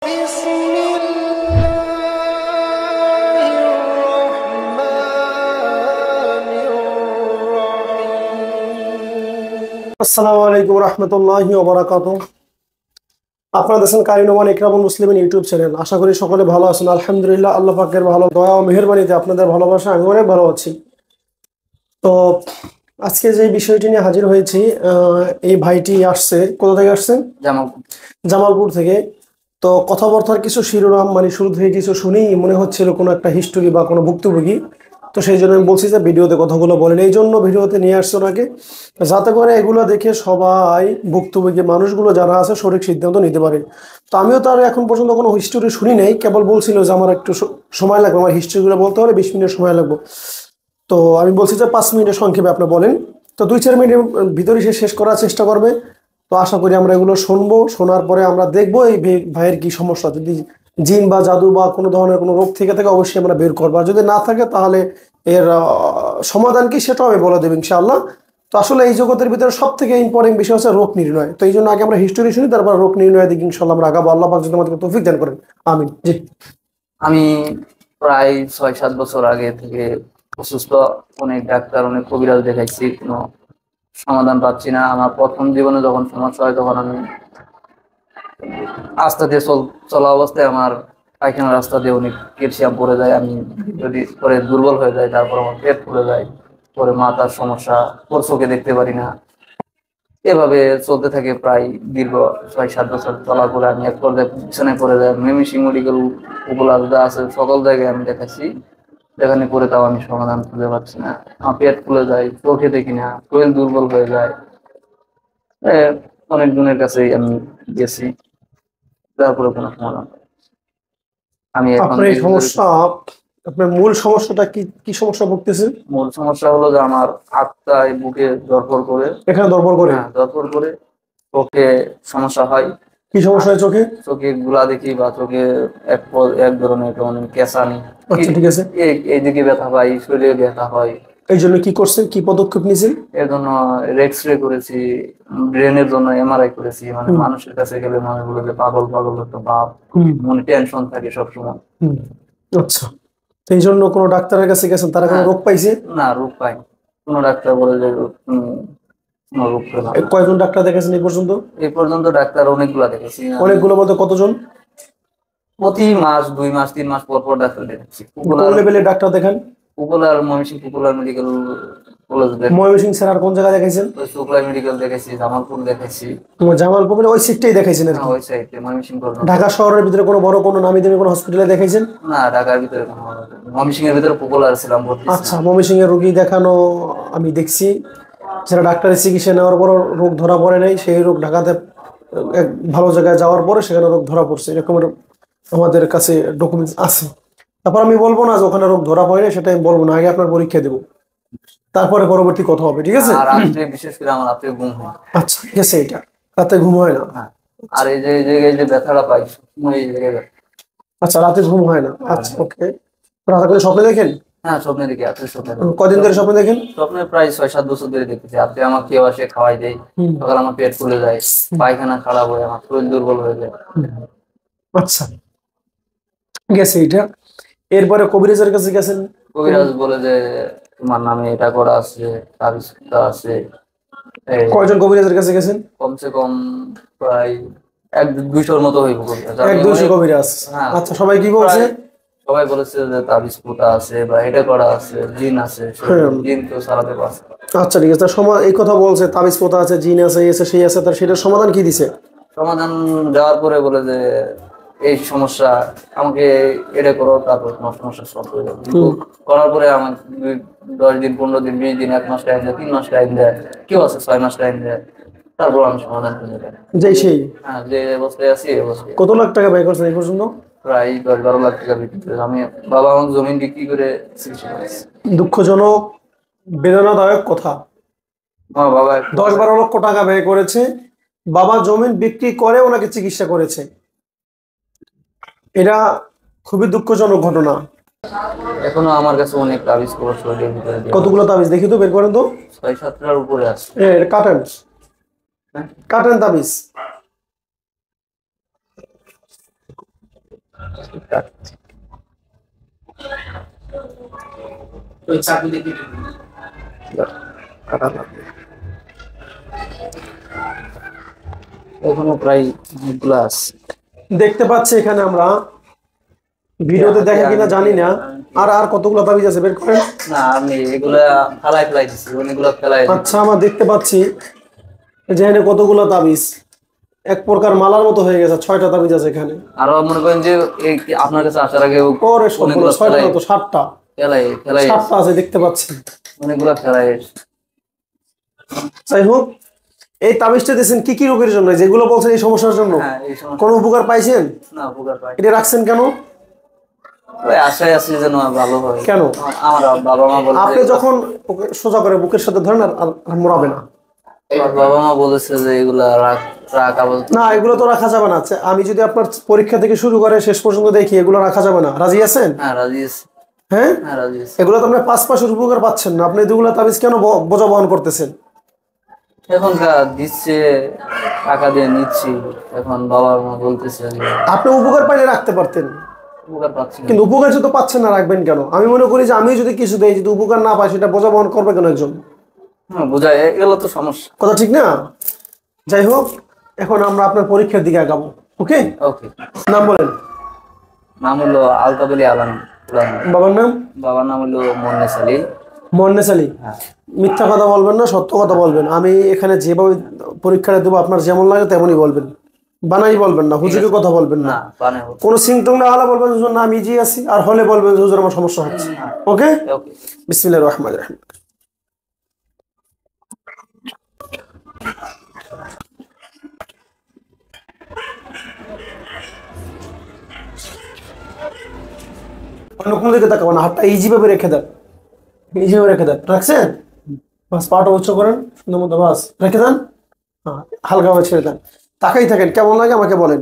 আসসালামু আলাইকুম রহমতুল্লাহি ওয়া বারাকাতুহু। আপনারা দেখছেন কারিনুমান ইকরামুল মুসলিমিন ইউটিউব চ্যানেল। আশা করি সকলে ভালো আছেন। আলহামদুলিল্লাহ, আল্লাহ পাকের ভালো দয়া ও মেহেরবানিতে আপনাদের ভালোবাসা আমি অনেক ভালো আছি। তো আজকে যে বিষয়টি নিয়ে হাজির হয়েছি, এই ভাইটি আসছে, কোথা থেকে আসছেন? জামালপুর থেকে। তো কথাবার্তার কিছু শিরোনাম মানে শুরু থেকে কিছু শুনেই মনে হচ্ছিল কোনো একটা হিস্টোরি বা কোনো ভুক্তভোগী। তো সেই জন্য আমি বলছি যে ভিডিওতে কথাগুলো বলেন, এই জন্য ভিডিওতে নিয়ে আসছে ওনাকে, যাতে করে এগুলো দেখে সবাই ভুক্তভোগী মানুষগুলো যারা আছে সঠিক সিদ্ধান্ত নিতে পারে। তো আমিও তার এখন পর্যন্ত কোনো হিস্টোরি শুনি নাই, কেবল বলছিল যে আমার একটু সময় লাগবে, আমার হিস্ট্রিগুলো বলতে হলে 20 মিনিট সময় লাগবে। তো আমি বলছি যে 5 মিনিটের সংক্ষেপে আপনি বলেন। তো 2-4 মিনিটের ভিতরে সে শেষ করার চেষ্টা করবে। তো আশা করি আমরা এগুলো শুনবো, শোনার পরে আমরা দেখবো এই ভাইয়ের কি সমস্যা। যদি জিন বা জাদু বা কোনো ধরনের কোনো রোগ থেকে থাকে অবশ্যই আমরা বের করবো, আর যদি না থাকে তাহলে এর সমাধান কি সেটাও আমি বলে দেবো ইনশাআল্লাহ। তো আসলে এই জগতের ভিতরে সব থেকে ইম্পর্টেন্ট বিষয় হচ্ছে রোগ নির্ণয়। তো এই জন্য আগে আমরা হিস্টোরি শুনি, তারপর রোগ নির্ণয়ের দিকে ইনশাআল্লাহ আমরা আগাবো। আল্লাহ পাক যদি আমাদেরকে তৌফিক দান করেন, আমিন। জি। আমি প্রায় 6-7 বছর আগে থেকে অসুস্থ, অনেক ডাক্তার অনেক কবিরাজ দেখাইছি, কোনো সমাধান পাচ্ছি না। আমার প্রথম জীবনে যখন সমস্যা হয় তখন আমি রাস্তা দিয়ে চলা অবস্থায় আমার পায়খানা রাস্তা দিয়ে অনেক ক্যালসিয়াম পড়ে যায়, আমি যদি পরে দুর্বল হয়ে যায়, তারপর আমার পেট ফুলে যায়, পরে মাথার সমস্যা, পর চোখে দেখতে পারি না। এভাবে চলতে থাকে প্রায় দীর্ঘ 6-7 বছর। চলার পরে আমি এক পর্যায়ে পিছনে পড়ে যাই। ময়মনসিংহ মেডিকেল উপলব্ধ আছে, সকল জায়গায় আমি দেখাচ্ছি, যেখানে করে তাও আমি সমাধান খুঁজে পাচ্ছি না। আমার পেট ফুলে যায়, চোখে দেখি না, শরীর দুর্বল হয়ে যায়। অনেক জনের কাছে আমি গেছি, তারপরে কোনো সমাধান পাইনি। আমি এখন আপনার এই সমস্যা, আপনার মূল সমস্যাটা কি? কি সমস্যা ভুগতেছেন? মূল সমস্যা হলো যে আমার হাতটায় বুকে ধরপড় করে, এখানে দরবার করে? হ্যাঁ, ধরপড় করে। চোখে সমস্যা হয়। কি সমস্যা হয় চোখে? চোখে গুলা দেখি বা চোখে এক ধরনের কেমন কেঁচানি, আচ্ছা, ঠিক আছে। এইদিকে ব্যথা পাই, শরীরে ব্যথা হয়। এই জন্য কি করছেন, কি পদক্ষেপ নিয়েছেন? এর জন্য এক্স-রে করেছি, ব্রেনের জন্য এমআরআই করেছি। মানে মানুষের কাছে গেলে মানুষ বলে যে পাগল পাগল একটা ভাব, মনে টেনশন থাকে সবসময়। আচ্ছা, এই জন্য কোনো ডাক্তারের কাছে গেছেন, তারা কোনো রোগ পাইছে? না, রোগ পাই। কোনো ডাক্তার বলে যে রোগ পেলাম। কয়জন ডাক্তার দেখেছেন এই পর্যন্ত? এই পর্যন্ত ডাক্তার অনেকগুলা দেখেছি। অনেকগুলো বলতে কতজন? প্রতি মাস 2 মাস 3 মাস পর পর ডাক্তার দেখেছি। কোন লেভেলের ডাক্তার দেখান? Popular Mymensingh popular medical college. Mymensingh sir আর কোন জায়গায় দেখাইছেন? শুক্লা মেডিকেল দেখেছি, জামালপুর দেখেছি। জামালপুর ওই সিটটাই দেখাইছেন আর কি? ওই সাইডে ময়মনসিংহ। ঢাকা শহরের ভিতরে কোনো বড় কোনো নামি দামি কোনো হসপিটালে দেখাইছেন? না, ঢাকার ভিতরে ময়মনসিংহের ভিতরে পপুলার ছিলাম। আচ্ছা, ময়মনসিংহের রোগী দেখানো আমি দেখছি, যারা ডাক্তারের চিকিৎসা নেওয়ার পর রোগ ধরা পড়ে নাই, সেই রোগ ঢাকাতে এক ভালো জায়গায় যাওয়ার পরে সেখানে রোগ ধরা পড়ছে, এরকমের আমাদের কাছে ডকুমেন্টস আছে। তারপর আমি বলবো না যে ওখানে রোগ ধরা পড়ে, সেটা আমি বলবো না, আগে আপনার পরীক্ষা দেবো, তারপরে পরবর্তী কথা হবে, ঠিক আছে? আর রাত্রে বিশেষ করে আমার রাতে ঘুম হয়। আচ্ছা, ঠিক আছে, এটা রাতে ঘুম হয় না? আর এই যে জায়গায় যে ব্যথাটা পাই, এই জায়গায়। আচ্ছা, রাতে ঘুম হয় না। আচ্ছা, ওকে। রাতে করে স্বপ্নে দেখেন? হ্যাঁ, স্বপ্নে দেখি। আপনি স্বপ্নে কদিন ধরে স্বপ্নে দেখেন? স্বপ্নে প্রায় 6-7 বছর ধরে দেখতেছি। আপনি আমার কেউ আসে খাওয়াই দেয়, তখন আমার পেট ফুলে যায়, পায়খানা খারাপ হয়, আমার শরীর দুর্বল হয়ে যায়। আচ্ছা, গেছে এটা। এরপরে কবিরাজের কাছে গেছেন? কবিরাজ বলে যে তোমার নামে এটা করা আছে, তাবিজ আছে। কয়জন কবিরাজের কাছে গেছেন? কমসে কম প্রায় 100-200-র মতো হইব কবিরাজ। 100-200 কবিরাজ? আচ্ছা, সবাই কি বলছে? সবাই বলেছে যে তাবিজ পোতা আছে বা এটা করা আছে, জিন আছে, জিন তো সারাতে পারছে। আচ্ছা, ঠিক আছে। তার এই কথা বলছে তাবিজ পোতা আছে, জিন আছে, এই আছে সেই আছে, তার সেটার সমাধান কি দিছে? সমাধান দেওয়ার পরে বলে যে এই সমস্যা, আমাকে এটা করো, তারপর তোমার সমস্যা সলভ হয়ে যাবে। করার পরে আমার 10 দিন, 15 দিন, 20 দিন, 1 মাস টাইম দেয়, 3 মাস টাইম দেয়, কেউ আছে 6 মাস টাইম দেয়, তারপর আমি সমাধান খুঁজে পাই। সেই যে অবস্থায় আছি এই অবস্থায়। কত লাখ টাকা ব্যয় করছেন এই পর্যন্ত? প্রায় 10-12 লাখ টাকা বিক্রি করে আমি, বাবা আমার জমিন বিক্রি করে চিকিৎসা করেছি। দুঃখজনক, বেদনাদায়ক কথা। আমার বাবা 10-12 লক্ষ টাকা ব্যয় করেছে, বাবা জমিন বিক্রি করে ওনাকে চিকিৎসা করেছে। এটা খুবই দুঃখজনক ঘটনা। এখনো আমার কাছে অনেক তাবিজ কবজ শরীরের ভিতরে। কতগুলো তাবিজ দেখি তো, বের করেন তো। 6-7টার উপরে আছে। কাটেন, কাটেন তাবিজ। ওই চাকু দেখি কাটা লাগবে। এখনো প্রায় অনেকগুলো আছে। দেখতে পাচ্ছি এখানে আমরা, ভিডিওতে দেখা কিনা জানি না। আর আর কতগুলো তাবিজ আছে বের করেন। না আমি এগুলা ফেলাই ফেলাই দিছি, অনেকগুলো ফেলাই দিছি। আচ্ছা, আমরা দেখতে পাচ্ছি যে এখানে কতগুলো তাবিজ, এক প্রকার মালার মতো হয়ে গেছে। 6টা তাবিজ আছে এখানে। আরো মনে করেন যে এই আপনার কাছে আসার আগে ওরে সবগুলো অনেকগুলো 6টা ফেলাই না তো 7টা, ফেলাই ফেলাই 7টা আছে দেখতে পাচ্ছি। অনেকগুলো ফেলাই। যাই হোক, এই তাবিজটা দিয়েছেন কি কি রোগের জন্য, যেগুলো বলছেন এই সমস্যার জন্য? হ্যাঁ এই সমস্যা কোনো উপকার পাইছেন? না উপকার পাই। এটা রাখছেন কেন? ওই আশায় আছি যেন ভালো হয়। কেন? আমার বাবা মা বলছে, আপনি যখন ওকে সোজা করে বুকের সাথে ধরেন আর মোড়াবে না। আমার বাবা মা বলেছে যে এগুলা রাখ রাখ আপাতত। না, এগুলো তো রাখা যাবে না। আচ্ছা, আমি যদি আপনার পরীক্ষা থেকে শুরু করে শেষ পর্যন্ত দেখি এগুলো রাখা যাবে না, রাজি আছেন? হ্যাঁ রাজি আছি। হ্যাঁ, হ্যাঁ রাজি আছি। এগুলো তো আপনি 5 মাসের উপকার পাচ্ছেন না, আপনি এগুলো তাবিজ কেন বোঝা বহন করতেছেন? এখনকার দিচ্ছে, টাকা দিয়ে নিচ্ছি, এখন বাবা মা বলতেছে যে আপনি উপকার পাইলে রাখতে পারতেন, উপকার পাচ্ছি না। কিন্তু উপকার যেহেতু পাচ্ছেন না, রাখবেন কেন? আমি মনে করি যে আমি যদি কিছু দেই, যদি উপকার না পাই, সেটা বোঝা বহন করবে কেন একজন? হ্যাঁ বোঝায়, এগুলো তো সমস্যা। কথা ঠিক না? যাই হোক, এখন আমরা আপনার পরীক্ষার দিকে আগাবো। ওকে, ওকে। নাম বলেন। নাম হলো আলতাফ আলী আলম। বাবার নাম? বাবার নাম হলো মোন্নেস আলী। মন্নেস আলী। হ্যাঁ মিথ্যা কথা বলবেন না, সত্য কথা বলবেন। আমি এখানে যেভাবে পরীক্ষাটা দেবো আপনার যেমন লাগে তেমনই বলবেন, বানাই বলবেন না, হুজুরের কথা বলবেন না। না বানে হোক। কোনো সিমটম না হলে বলবেন হুজুর না আমি ইজি আছি, আর হলে বলবেন যে হুজুর আমার সমস্যা হচ্ছে। ওকে, ওকে। বিসমিল্লাহির রহমানির রহিম। অন্য কোনো দিকে তাকাবো না, হাতটা ইজি ভাবে রেখে দেন, ইজি ভাবে রেখে দেন। রাখছেন? বাস, পাটা উচ্চ করেন সুন্দর মতো, বাস রেখে দেন। হ্যাঁ, হালকাভাবে ছেড়ে দেন। তাকাই থাকেন, কেমন লাগে আমাকে বলেন।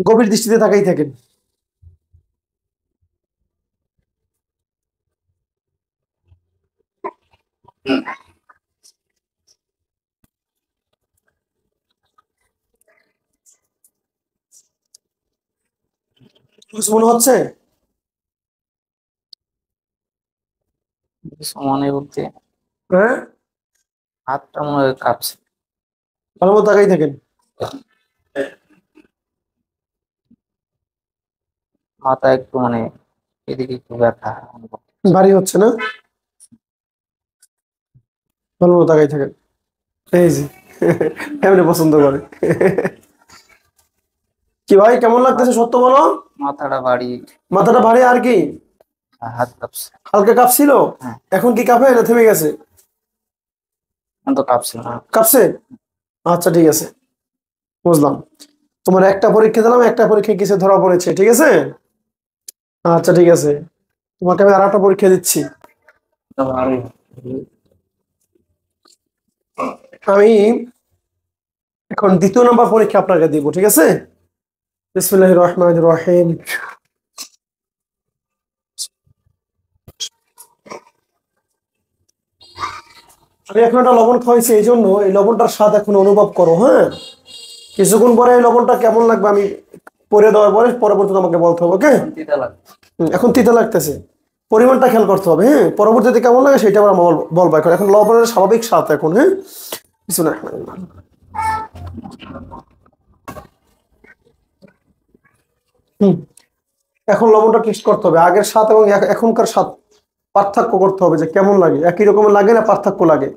গভীর দৃষ্টিতে তাকাই থাকেন। কিছু মনে হচ্ছে? সমানে বলতে হ্যাঁ, হাতটা মনে হয় কাঁপছে। ভালো মতো তাকাই থাকেন। মাথা একটু মানে এদিকে একটু ব্যথা। ভারী হচ্ছে না? ভালো মতো তাকাই থাকেন। এই যে এমনি পছন্দ করে। কি ভাই, কেমন লাগতেছে সত্য বলো? মাথাটা ভারী, মাথাটা ভারী, আর কি? হাত কাঁপছে। হালকা কাঁপছিল? হ্যাঁ এখন কি কাঁপে না থেমে গেছে? এখন তো কাঁপছে না। কাঁপছে? আচ্ছা ঠিক আছে, বুঝলাম। তোমার একটা পরীক্ষা দিলাম, একটা পরীক্ষায় কিছু ধরা পড়েছে, ঠিক আছে? আচ্ছা ঠিক আছে, তোমাকে আমি আর একটা পরীক্ষা দিচ্ছি। ভারী। আমি এখন 2য় নম্বর পরীক্ষা আপনাকে দিব, ঠিক আছে? বিসমিল্লাহির রহমানির রহিম। আমি এখন একটা লবণ খাওয়াইছি, এই জন্য এই লবণটার স্বাদ এখন অনুভব করো। হ্যাঁ, কিছুক্ষণ পরে এই লবণটা কেমন লাগবে আমি পরে দেওয়ার পরে পরবর্তীতে আমাকে বলতে হবে। ওকে, তিতা লাগছে। এখন তিতা লাগতেছে, পরিমাণটা খেয়াল করতে হবে। হ্যাঁ, পরবর্তীতে কেমন লাগে সেটা আবার বলবো। এখন এখন লবণের স্বাভাবিক স্বাদ এখন। হ্যাঁ, কিছু না। হুম, এখন লবণটা টেস্ট করতে হবে, আগের স্বাদ এবং এখনকার স্বাদ পার্থক্য করতে হবে, যে কেমন লাগে, একই রকমের লাগে না পার্থক্য লাগে।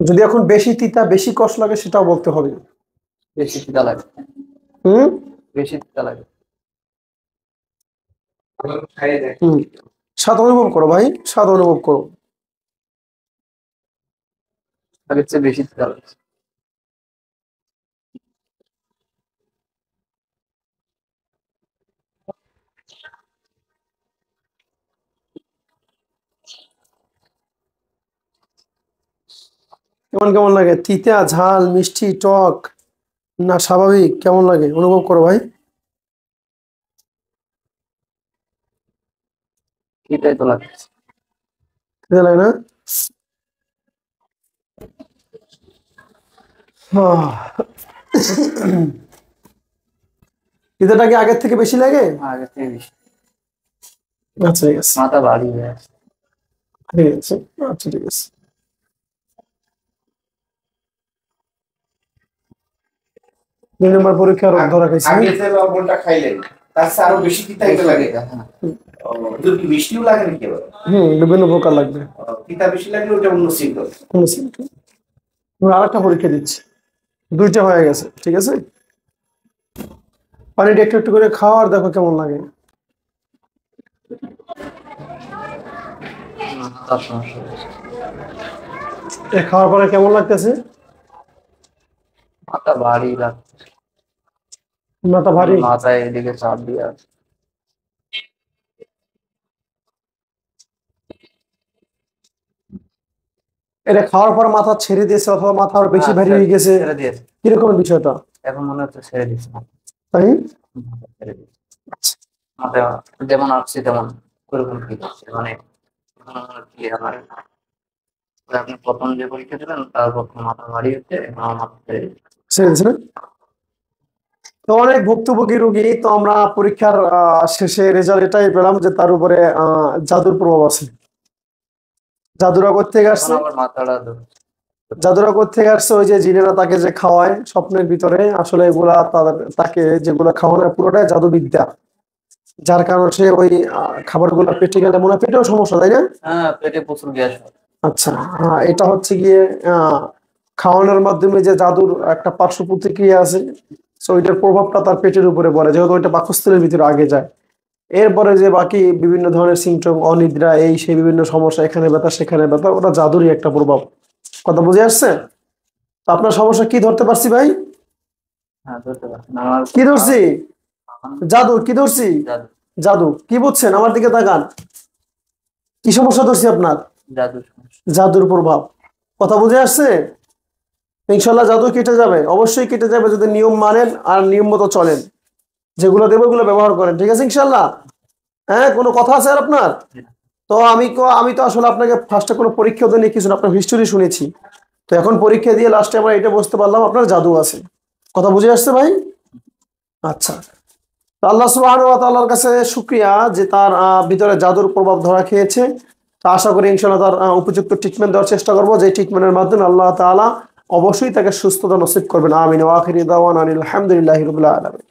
যদি এখন বেশি তিতা বেশি কষ্ট লাগে সেটাও বলতে হবে। বেশি তিতা লাগে। হুম বেশি তিতা লাগে। হুম, স্বাদ অনুভব করো ভাই, স্বাদ অনুভব করো। আগের চেয়ে বেশি তিতা লাগছে। কেমন কেমন লাগে, তিতা ঝাল মিষ্টি টক না স্বাভাবিক, কেমন লাগে অনুভব করো ভাই। এটাই তো লাগছে। তিতা লাগে না? আহ, ব্যথাটা কি আগের থেকে বেশি লাগে? আগে থেকে বেশি। আচ্ছা ঠিক আছে, মাথা ভারী হয়ে আছে। ঠিক আছে, আচ্ছা ঠিক আছে। দুই নম্বর পরীক্ষার ধরা খাইছি। আগে যে লবণটা খাইলেন তার চেয়ে আরো বেশি তিতা এটা লাগে। হ্যাঁ। ওদের কি মিষ্টিও লাগে নাকি আবার? বিভিন্ন প্রকার লাগবে। তিতা বেশি লাগলে ওটা অন্য সিম্পটম। কোনো symptom? আমরা আরেকটা পরীক্ষা দিচ্ছি, দুইটা হয়ে গেছে, ঠিক আছে। পানিটা একটু একটু করে খাও আর দেখো কেমন লাগে। মাথার সমস্যা হয়েছে। এটা খাওয়ার পরে কেমন লাগতেছে? মাথা ভারী লাগছে। মাথা ভারী? মাথায় এদিকে চাপ দিয়ে আছে। এটা খাওয়ার পর মাথা ছেড়ে দিয়েছে অথবা মাথা আরো বেশি ভারী হয়ে গেছে, ছেড়ে দিয়েছে। কিরকম বিষয়টা? এখন মনে হচ্ছে ছেড়ে দিচ্ছে না। তাই? মাথা ছেড়ে দিচ্ছে। মাথা যেমন আসছে তেমন ওরকম কি হচ্ছে, মানে কি আমার আপনি প্রথম যে পরীক্ষা দিলেন তারপর মাথা ভারী হচ্ছে, এখন আমার মাথা ছেড়ে দিচ্ছে। ছেড়ে দিয়েছে না? তো অনেক ভুক্তভোগী রোগী, তো আমরা পরীক্ষার শেষে রেজাল্ট এটাই পেলাম যে তার উপরে জাদুর প্রভাব আছে। জাদুরা কোথেকে এখন আসছে? আবার মাথাটা ধরছে। জাদুরা কোথেকে আসছে? ওই যে জিনেরা তাকে যে খাওয়ায় স্বপ্নের ভিতরে, আসলে এগুলা তাকে যেগুলা খাওয়ানো পুরোটাই জাদুবিদ্যা, যার কারণে সে ওই খাবারগুলো পেটে গেলে মনে হয় পেটেও সমস্যা, তাই না? হ্যাঁ, পেটে প্রচুর গ্যাস হয়। আচ্ছা, এটা হচ্ছে গিয়ে খাওয়ানোর মাধ্যমে যে জাদুর একটা পার্শ্ব প্রতিক্রিয়া আছে, তো ওইটার প্রভাবটা তার পেটের উপরে পড়ে, যেহেতু ওইটা পাকস্থলীর ভিতরে আগে যায়। এরপরে যে বাকি বিভিন্ন ধরনের সিমটম, অনিদ্রা, এই সেই বিভিন্ন সমস্যা, এখানে ব্যথা সেখানে ব্যথা, ওটা জাদুরই একটা প্রভাব। কথা বুঝে আসছে? তো আপনার সমস্যা কি ধরতে পারছি ভাই? হ্যাঁ, ধরতে পারছি না। আমার কি ধরছি? জাদু? কি ধরছি? জাদু। জাদু কি বুঝছেন? আমার দিকে তাকান। কি সমস্যা ধরছি আপনার? জাদু সমস্যা। জাদুর প্রভাব। কথা বুঝে আসছে? ইনশাল্লাহ জাদু কেটে যাবে, অবশ্যই কেটে যাবে যদি নিয়ম মানেন আর নিয়ম মতো চলেন, যেগুলো দেবো ওগুলো ব্যবহার করেন, ঠিক আছে ইনশাল্লাহ? হ্যাঁ, কোনো কথা আছে আর আপনার? তো আমি তো আসলে আপনাকে ফার্স্টে কোনো পরীক্ষা দিয়ে নিয়ে কিছু না, আপনার হিস্টোরি শুনেছি, তো এখন পরীক্ষা দিয়ে লাস্টে আমরা এটা বুঝতে পারলাম আপনার জাদু আছে। কথা বুঝে আসছে ভাই? আচ্ছা, তো আল্লাহ সুবহানাহু ওয়া তাআলার কাছে শুকরিয়া যে তার ভিতরে জাদুর প্রভাব ধরা খেয়েছে। তো আশা করি ইনশাআল্লাহ তার উপযুক্ত ট্রিটমেন্ট দেওয়ার চেষ্টা করবো, যে ট্রিটমেন্টের মাধ্যমে আল্লাহ তাআলা অবশ্যই তাকে সুস্থতা নসিব করবেন। আমিন ওয়া আখিরি দাওয়ানা আনিল হামদুলিল্লাহি রাব্বিল আলামিন।